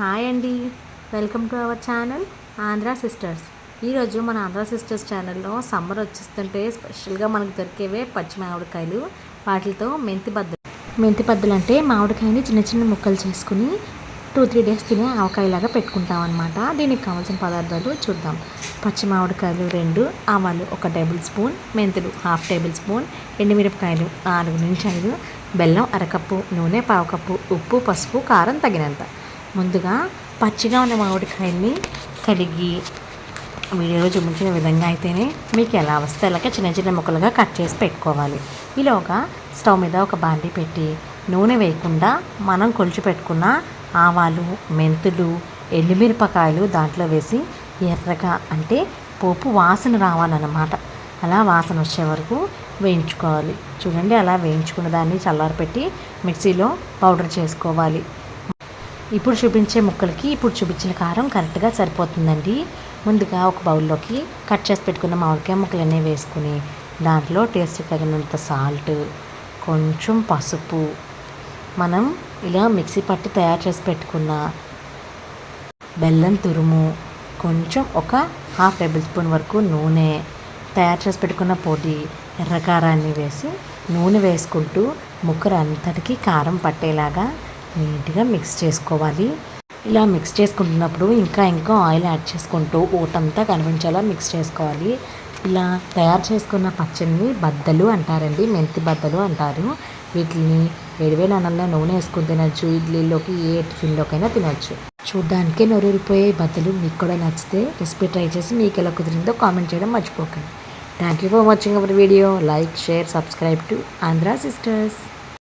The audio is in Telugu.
హాయ్ అండి, welcome to our channel Andhra sisters. ఈరోజు మన ఆంధ్ర సిస్టర్స్ ఛానల్లో సమ్మర్ వచ్చేస్తుంటే స్పెషల్గా మనకు దొరికేవే పచ్చి మామిడికాయలు, వాటితో మెంతి బద్దలు అంటే మామిడికాయని చిన్న చిన్న ముక్కలు చేసుకుని 2-3 డేస్ తినే ఆవకాయలాగా పెట్టుకుంటాం అనమాట. దీనికి కావాల్సిన పదార్థాలు చూద్దాం. పచ్చి మామిడికాయలు 2, ఆవాలు 1 టేబుల్ స్పూన్, మెంతులు 1/2 టేబుల్ స్పూన్, ఎండుమిరపకాయలు 4-5, బెల్లం 1 కప్పు, నూనె 1/2 కప్పు, ఉప్పు, పసుపు, కారం తగినంత. ముందుగా పచ్చిగా ఉన్న మామిడికాయల్ని కడిగి వీడియోలో చూపించిన విధంగా అయితేనే మీకు ఎలా వస్తే అలాగే చిన్న చిన్న ముక్కలుగా కట్ చేసి పెట్టుకోవాలి. ఈలోగా స్టవ్ మీద ఒక బాండీ పెట్టి నూనె వేయకుండా మనం కొలిచి పెట్టుకున్న ఆవాలు, మెంతులు, ఎండుమిరపకాయలు దాంట్లో వేసి ఎర్రగా అంటే పోపు వాసన రావాలన్నమాట. అలా వాసన వచ్చే వరకు వేయించుకోవాలి. చూడండి, అలా వేయించుకున్న దాన్ని చల్లారపెట్టి మిక్సీలో పౌడర్ చేసుకోవాలి. ఇప్పుడు చూపించే ముక్కలకి ఇప్పుడు చూపించిన కారం కరెక్ట్గా సరిపోతుందండి. ముందుగా ఒక బౌల్లోకి కట్ చేసి పెట్టుకున్న మామిడికాయ ముక్కలన్నీ వేసుకుని దాంట్లో టేస్ట్ తగినంత సాల్ట్, కొంచెం పసుపు, మనం ఇలా మిక్సీ పట్టి తయారు చేసి పెట్టుకున్న బెల్లం తురుము, కొంచెం ఒక 1/2 టేబుల్ స్పూన్ వరకు నూనె, తయారు చేసి పెట్టుకున్న పొడి, ఎర్రకారాన్ని వేసి నూనె వేసుకుంటూ ముక్కలు అంతటికీ కారం పట్టేలాగా నీట్గా మిక్స్ చేసుకోవాలి. ఇలా మిక్స్ చేసుకుంటున్నప్పుడు ఇంకా ఆయిల్ యాడ్ చేసుకుంటూ ఊటంతా కనిపించేలా మిక్స్ చేసుకోవాలి. ఇలా తయారు చేసుకున్న పచ్చడిని బద్దలు అంటారండి, మెంతి బద్దలు అంటారు. వీటిని వేడివేడి అన్నంలో నూనె వేసుకుని తినచ్చు, ఇడ్లీలోకి ఏ టిఫిన్లోకైనా తినచ్చు. చూడ్డానికే నోరూరిపోయే బద్దలు. మీకు కూడా నచ్చితే రెసిపీ ట్రై చేసి మీకు ఎలా కుదిరిందో కామెంట్ చేయడం మర్చిపోకండి. Thank you for watching our video. Like, share, subscribe to Andhra sisters.